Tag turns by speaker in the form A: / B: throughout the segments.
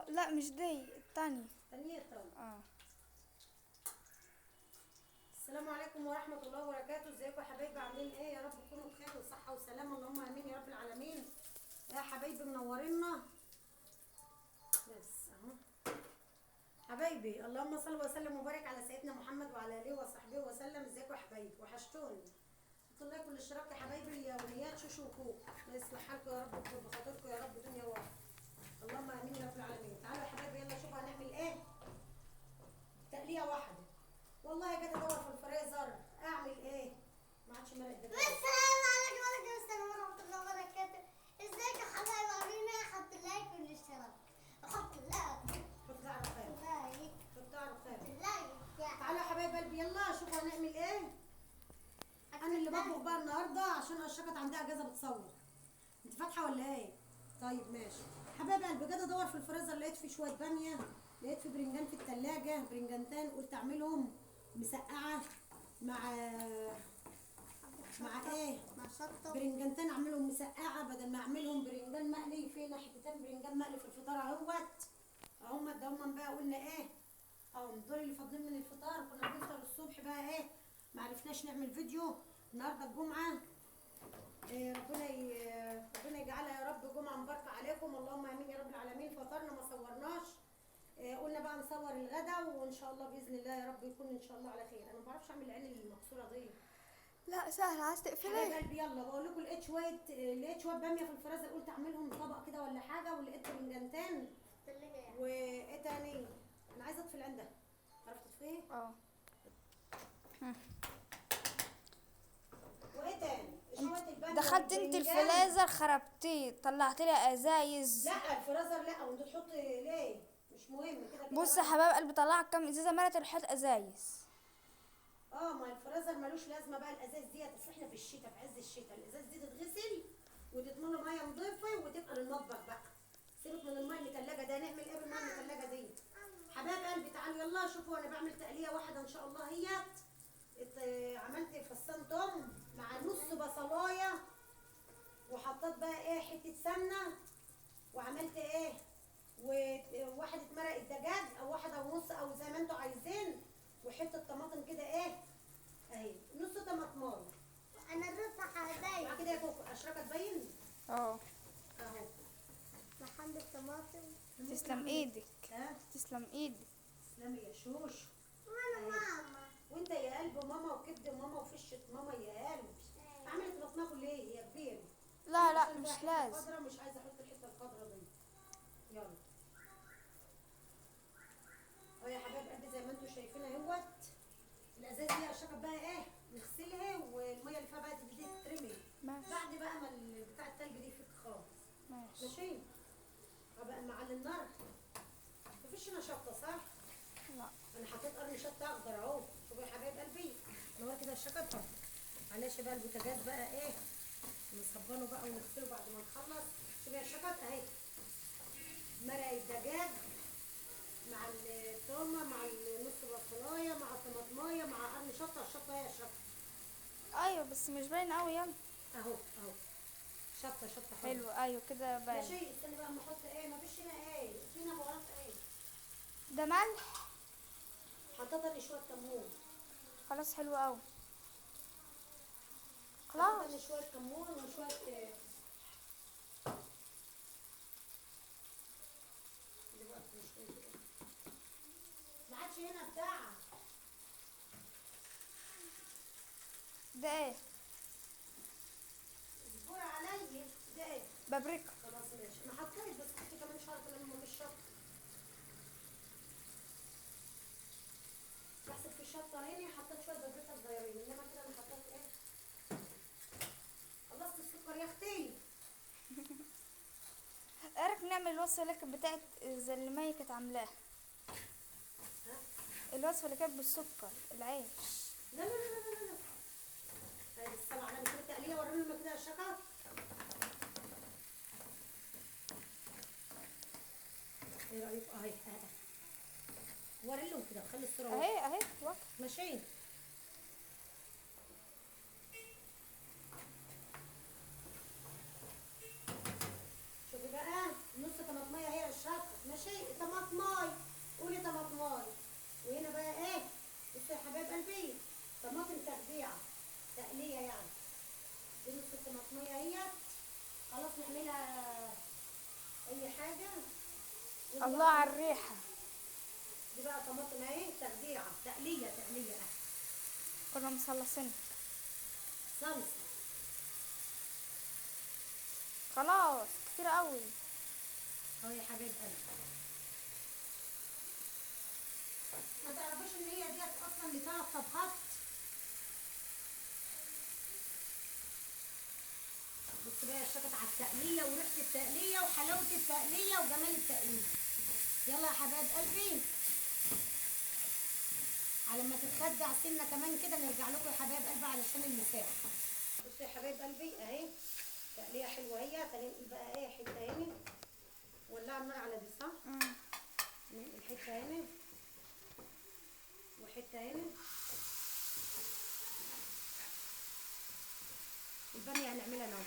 A: لا مش دي التانية.
B: ثانية طيب.
A: اه.
B: السلام عليكم ورحمة الله وبركاته، ازيكم يا حبايبي؟ عاملين ايه؟ يا رب تكونوا بخير وصحة وسلامة، اللهم امين يا رب العالمين. يا حبايبي منورينا. بس اهو حبايبي، اللهم صل وسلم وبارك على سيدنا محمد وعلى اله وصحبه وسلم. ازيكم يا حبايبي؟ وحشتوني. حطوا لنا كل الاشتراك يا حبايبي، يا وليات شوشو وكوك. الله يصلح حالكم يا رب ويكبر بخاطركم يا رب دنيا واحد. اللهم امين يا رب العالمين. تعالوا يا حبايبي يلا شوفوا هنعمل ايه. تقليه واحده. والله جيت ادور في الفريزر اعمل ايه؟ ما عادش مرق الدجاج.
C: السلام عليكم وعليكم السلام ورحمة الله وبركاته. ازيك يا حبايبي؟ ورينا حط لايك والاشتراك. حط لايك.
B: حط على خير.
C: لايك.
B: حط على خير.
C: لايك.
B: تعالوا يا حبايب قلبي يلا شوفوا هنعمل ايه. انا اللي بطبخ بقى النهارده عشان اشركت عندها اجازه بتصور. انت فاتحه ولا ايه؟ طيب ماشي. حبايب قلبي جيت ادور في الفريزر لقيت فيه شويه باميه، لقيت فيه برنجان في التلاجة، برنجانتين قلت اعملهم مسقعه مع ايه؟
C: مع شطة.
B: برنجانتين اعملهم مسقعه بدل ما اعملهم برنجان مقلي. فينا حتتين برنجان مقلي في الفطار اهوت. اهم ده هم بقى قلنا ايه؟ دول اللي فاضلين من الفطار. كنا بنفطر الصبح بقى ايه؟ معرفناش نعمل فيديو النهارده الجمعه. ربنا يجعلها يا رب جمعه مباركه عليكم، اللهم امين يا رب العالمين. فطرنا ما صورناش. قلنا بقى نصور الغدا وان شاء الله باذن الله يا رب يكون ان شاء الله على خير. انا ما بعرفش اعمل العين المكسوره دي.
A: لا سهل، عايز
B: حبايب
A: تقفلي؟
B: قلبي يلا بقول لكم لقيت شويه باميه في الفريزر قلت اعملهم طبق كده ولا حاجه، ولقيت برنجانتين وايه تاني. انا عايزه اطفي العين ده. عرفت تطفيه؟
A: اه.
B: وايه تاني؟ شويه الباميه
A: دخلت انت
B: والبرنجان.
A: الفريزر خربتيه، طلعت لي ازايز.
B: لا الفريزر لا، وانت تحط ليه؟ مش مهم كده كده
A: بص يا
B: بقى.
A: حبايب قلبي، طلعت كام ازازه ملت الحوت ازايز.
B: ما الفريزر ملوش لازمه بقى الازاز ديت. اصل احنا في الشتاء، في عز الشتاء الازاز دي تتغسل وتتملى ميه نضيفه وتبقى للمطبخ بقى. سيبك من الميه المتلجه ده. نعمل ايه بالميه المتلجه دي؟ حبايب قلبي تعالوا يلا شوفوا انا بعمل تقليه واحده ان شاء الله. عملت فصان توم مع نص بصلايه، وحطيت بقى ايه حته سمنه، وعملت ايه وواحده مرق الدجاج او واحده ونص او زي ما انتوا عايزين، وحته طماطم كده ايه اهي نص طماطمايه.
C: انا الرز حبايبي.
B: مع كده يا كوكو اشركه تبين
A: اه.
B: اهو.
C: محمد الطماطم.
A: تسلم ايدك.
B: ها
A: تسلم ايدك.
B: تسلمي يا شوش.
C: وانا ماما.
B: وانت يا قلب ماما وكبد ماما وفشه ماما يا قلب. عملت بطنكم ليه؟ هي كبيره.
A: لا لا
B: عشان بقى
A: مش
B: حتة
A: لازم.
B: خضرا، مش عايزه احط الحته الخضرا دي. يلا اهو يا حبايب قلبي زي ما انتم شايفين اهوت. الازاز دي اشركه بقى ايه نغسلها والميه اللي فيها بقى تبتدي تترمي
A: ماشي.
B: بعد بقى ما بتاع التلج دي يفك خالص.
A: ماشي.
B: ماشي. بقى معلي النار. مفيش هنا شطه صح؟
A: لا.
B: انا حطيت قرن شطه اخضر اهو. شوفوا يا حبايب قلبي نور كده الشطه. معلش بقى البوتاجاز بقى ايه نصبنه بقى ونغسله بعد ما نخلص. شوفوا يا الشطه اهي مرق الدجاج مع التومه مع النص بصلايه مع الطماطمايه مع قرن شطه. الشطه هي الشطه.
A: ايوه بس مش باين قوي يلا.
B: اهو شطه شطه
A: حلو ايوه كده باين.
B: ماشي. استني بقى اما احط ايه. مفيش هنا ايه فينا بهارات ايه.
A: ده ملح.
B: حطيت لي شويه كمون.
A: خلاص حلو قوي.
B: حطيت
A: خلاص.
B: لي شويه كمون وشويه اللي بقى مش كده. ما عادش هنا بتاع
A: ده ايه؟
B: اصبري عليا. ده ايه؟
A: بابريكا.
B: خلاص ماشي. انا حطيت بس حطي كمان شويه لما مش شطه. بحسب في الشطه هنا حطيت شويه بابريكا صغيرين، انما كده انا حطيت ايه. خلصت السكر يا اختي.
A: ايه رايك نعمل الوصفه اللي كانت بتاعت زي اللي مي كانت عاملاها؟
B: ها؟
A: الوصفه اللي كانت بالسكر العيش.
B: لا لا لا لا لا لا. هاي الصلاة على كده التقلية. وروني لما كده الشكر. ايه رأيكم اهي وري لهم كده خلي الصورة
A: اهي اهي واضحه.
B: ماشي. شوفي بقى نص طماطمية هي الشطة. ماشي. نعملها اي حاجه.
A: الله على الريحة.
B: دي بقى طماطم اهي تخديعه تقليه اهي.
A: كنا مصلصين.
B: صلصه.
A: خلاص كتير قوي.
B: اهو يا حبايب قلبي. ما تعرفوش ان هي ديت اصلا لثلاث طبخات. بص بقى الشكت على التقليه وريحه التقليه وحلاوه التقليه وجمال التقليه. يلا يا حبايب قلبي، على ما تتخدع سنه كمان كده نرجع لكم يا حبايب قلبي علشان المساء. بصوا يا حبايب قلبي اهي تقليه حلوه اهي. هننقل بقى ايه حته هنا. ولع النار على دي صح؟ ننقل حته هنا وحته هنا. الباميه هنعملها انا.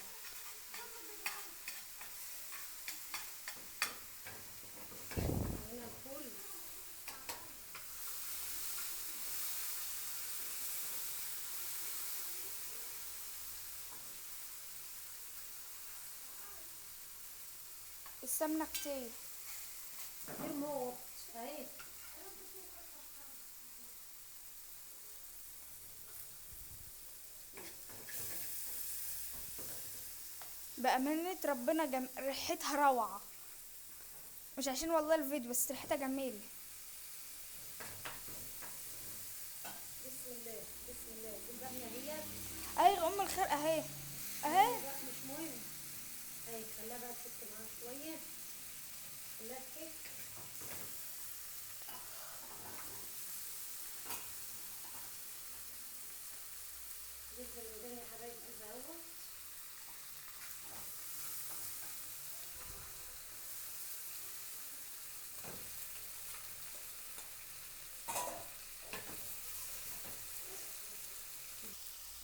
B: هنا الفول.
A: السمنة كتير.
B: كتير موت اهي.
A: بأمانة ربنا ريحتها روعة. مش عشان والله الفيديو بس ريحتها جميلة.
B: بسم الله بسم الله. الباميه هي
A: اي ام الخير اهي اهي.
B: مش مهم. اهي خليها بقى تفك معاها شويه. خليها تفك. جبت الودان يا حبايب قلبي اهو.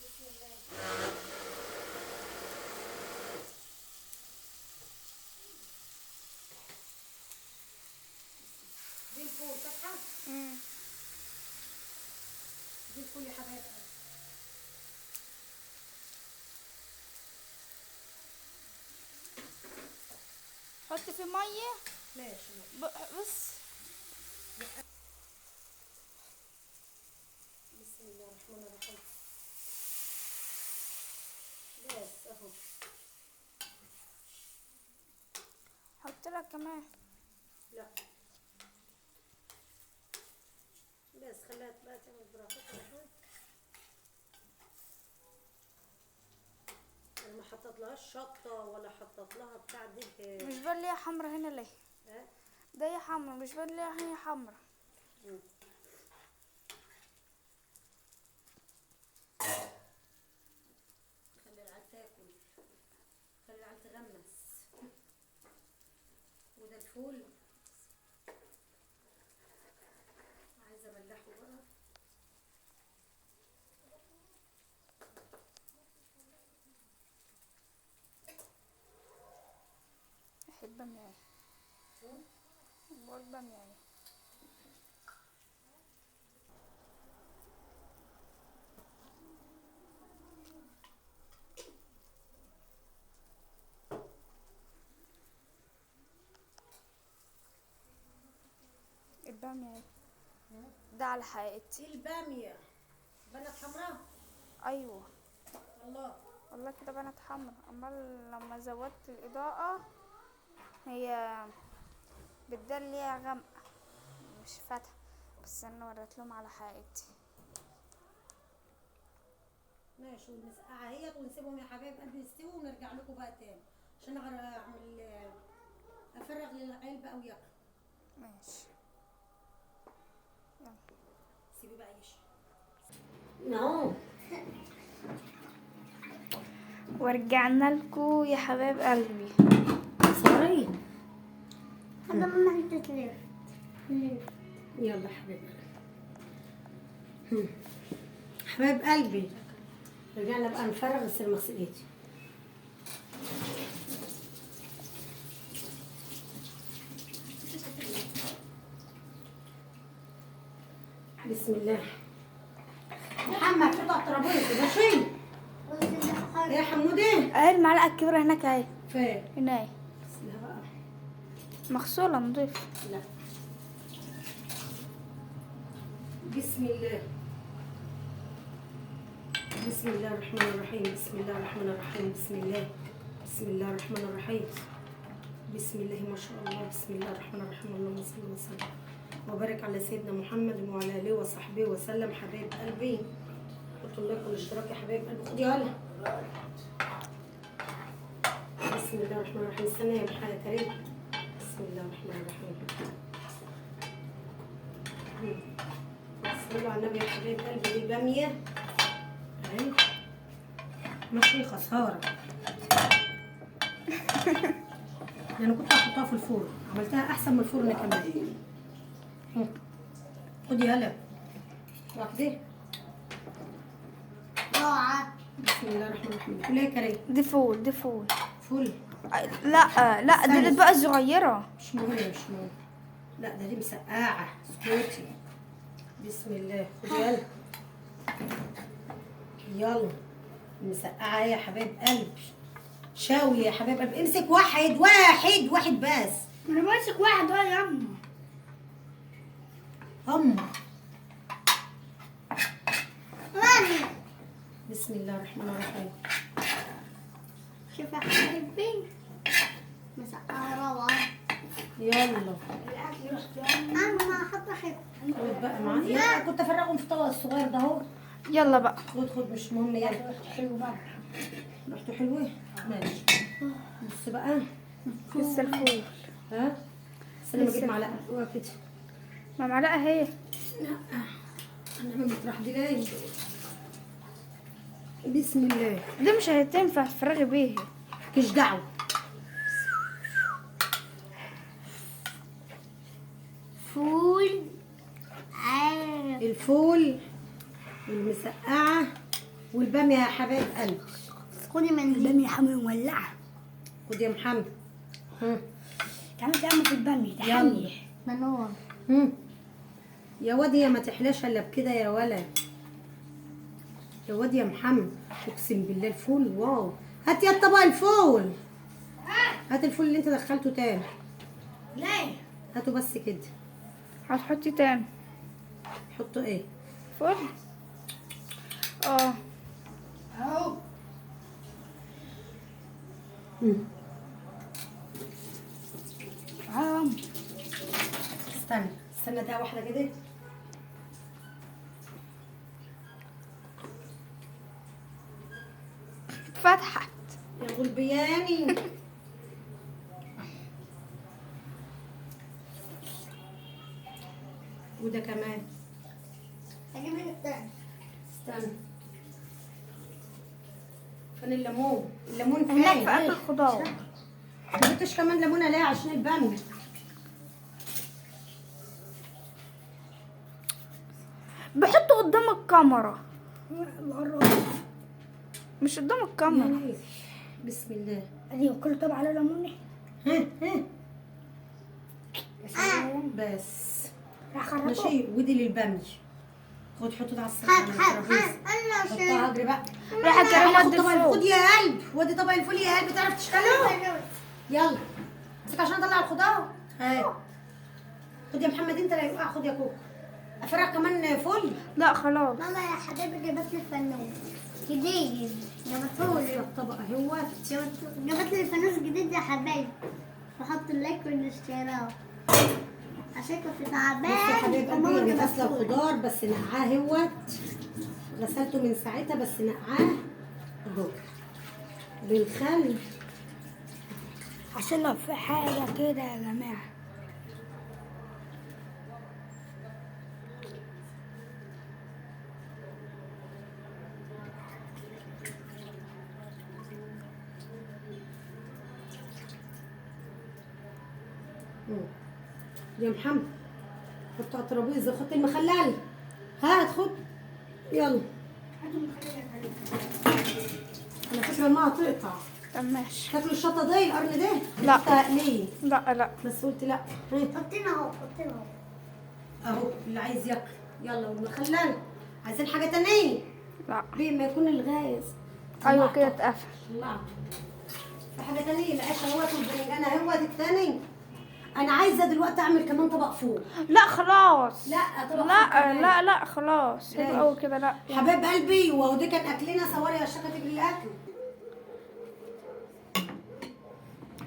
B: بسم الله. دي الفول فاتحه. دي الفول يا حبايب قلبي.
A: حط فيه مية.
B: ماشي.
A: بص.
B: بسم الله الرحمن الرحيم. بس اهو.
A: حط لك كمان.
B: لا بس خليها بقى تعمل براحتها الحين. انا ما حطيت لهاش شطه ولا حطيت لها بتاع دي.
A: مش بان ليها حمرا هنا ليه؟
B: ها؟
A: ده هي حمرا مش بان ليها هي حمرا.
B: خلي العيال تاكل. خلي العيال تغمس. وده الفول عايزه املحه بقى.
A: احب بامية. بقول بامية. البامية ده على حقيقتي.
B: دي الباميه بنت حمراء.
A: ايوه
B: الله.
A: والله كده بنت حمرا. امال لما زودت الاضاءة هي بتدل ليها غامقة مش فاتحة. بس انا وريت لهم على حقيقتي.
B: ماشي ونسقعها اهيت ونسيبهم يا حبايب قلبي يستووا ونرجع لكم بقى تاني عشان اعمل افرغ للعيال بقى وياكلوا.
A: ماشي يلا.
B: سيبي بقى يشرب. اهو
A: ورجعنا لكم يا حبايب قلبي.
B: سوري.
C: هذا ما انت تلف.
B: يلا حبايب قلبي. حبايب قلبي رجعنا بقى نفرغ غسيل مغسلتي. بسم الله. محمد قطع الترابيزه ده شيء. يا حمودين
A: اهي المعلقة الكبيرة هناك اهي.
B: فين؟
A: هناي
B: غسلها بقى.
A: مغسولة نضيف.
B: لا. بسم الله. بسم الله الرحمن الرحيم. بسم الله الرحمن الرحيم. بسم الله. بسم الله الرحمن الرحيم. بسم الله ما شاء الله. بسم الله الرحمن الرحيم. اللهم صل وسلم وبارك على سيدنا محمد وعلى اله وصحبه وسلم. حبايب قلبي حطوا اللايك والاشتراك يا حبايب قلبي. خدي يلا. بسم الله الرحمن الرحيم. استنى يا محمد كريم. بسم الله الرحمن الرحيم. صلوا على النبي يا حبايب قلبي. دي باميه اهي ماشي خساره. انا كنت هحطها في الفرن، عملتها احسن من الفرن كمان. خدي يلا واحده.
C: روعة.
B: بسم الله الرحمن الرحيم. فول يا كريم.
A: دي فول، دي فول.
B: فول
A: لا دي بقى صغيرة.
B: مش مهم مش مهم. لا ده دي مسقعه سكوتي. بسم الله. خدي يلا يلا. مسقعه يا حبايب قلبي. شاوي يا حبايب قلبي. امسك واحد واحد واحد بس.
C: انا ماسك واحد ولا يا أما.
B: أما.
C: مامي.
B: بسم الله الرحمن الرحيم.
C: شوف يا حبيبي. مسقعة روعة.
B: يلا
C: أما حط خيط.
B: خد بقى معايا. يلا كنت افرغهم في الطبق الصغير ده اهو.
A: يلا بقى.
B: خد مش مهم. يلا
C: حلو بقى.
B: ريحته حلوه ماشي. بص بقى.
A: لسه الفول.
B: ها استنى بجيب معلقه كده.
A: ما معلقة اهي.
B: انا ما بتروح دي ليه. بسم الله.
A: دي مش هتنفع تفرغي بيها.
B: مالكيش دعوه.
C: فول.
B: الفول والمسقعه والباميه يا حبايب قلبي.
C: خدي من البامية حمر مولعة.
B: خد يا محمد. ها
C: تعمل تعمل في البامية
B: يلا.
C: منور.
B: يا واد يا ما تحلاش الا بكده يا ولد. يا واد يا محمد اقسم بالله الفول واو. هات يا طبق الفول. هات الفول اللي انت دخلته تاني.
C: ليه؟
B: هاته بس كده.
A: هتحطي تاني
B: حطه ايه؟
A: فول.
C: اهو.
B: استنى استنى ده واحده كده.
A: فتحت.
B: يا غلبياني. وده كمان.
C: اجيب لك التاني.
B: استنى. فين الليمون؟ الليمون فين؟
A: هناك في قلب الخضار.
B: ما جبتش كمان ليمونه ليه؟ عشان الباميه.
A: بحطه قدام الكاميرا. مش قدام الكاميرا.
B: يا بسم الله.
C: ادي كله طبعا على ليموني.
B: ها بس
C: راح خرطه.
B: ماشي. ودي للباميه. خد حطه ده على
C: هات
B: السطح على
C: هات
B: الترابيزه.
C: هات انا
B: حطها اجري بقى.
A: راح كريم
B: خد
A: ودي
B: طبق
A: الفول.
B: خد يا قلب. ودي طبق الفول يا قلب. تعرف تشتغله؟ يلا امسك عشان اطلع الخضار. ها خد يا محمد انت لا يوقع. خد يا كوكو. افرغ كمان فول.
A: لا خلاص.
C: ماما يا حبيبي جابت لي فانوس جديد. جابتهولي.
B: الطبق اهوت.
C: جابت لي فانوس جديد يا حبايبي. بحط اللايك والاشتراك عشان كنت
B: بص يا
C: تعبان.
B: حبايب
C: وماما
B: قلبي انا غاسله
C: جابتهولي.
B: الخضار بس نقعاه اهوت. غسلته من ساعتها بس نقعاه اهو بالخل
C: عشان لو في حاجة كده يا جماعة.
B: يا محمد حط على الترابيزه. خد المخلل. هات خد يلا. انا فاكره انها تقطع.
A: طب ماشي.
B: تاكلوا الشطه دي القرن ده؟
A: لا.
B: تقليه.
A: لا
B: بس قلت لا.
C: حطينا اهو حطينا اهو.
B: اهو اللي عايز ياكل يلا. والمخلل عايزين حاجه تانية؟
A: لا.
B: بما يكون الغاز.
A: ايوه كده اتقفل.
B: طلعت. في حاجه تانية؟ العيش اهوت والبرنجان اهوت التاني. انا عايزه دلوقتي اعمل كمان طبق فول.
A: لا خلاص.
B: لا طبق فول
A: لا
B: كمان.
A: لا خلاص، حلو
B: ليه؟
A: قوي كده. لا
B: حبايب قلبي، وهو ده كان اكلنا. صوري يا شيخه تجري الاكل.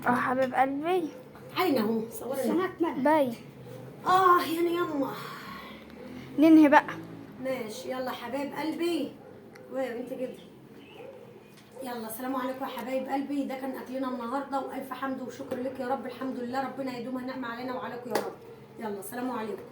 A: حبيب قلبي
B: عين اهو، صوري.
A: باي.
B: يعني يما.
A: ننهي بقى.
B: ماشي يلا حبايب قلبي. ويا بنت جدا. يلا السلام عليكم يا حبايب قلبي. ده كان اكلنا النهارده، والف حمد وشكر لك يا رب. الحمد لله، ربنا يدومها نعمه علينا وعليكم يا رب. يلا السلام عليكم.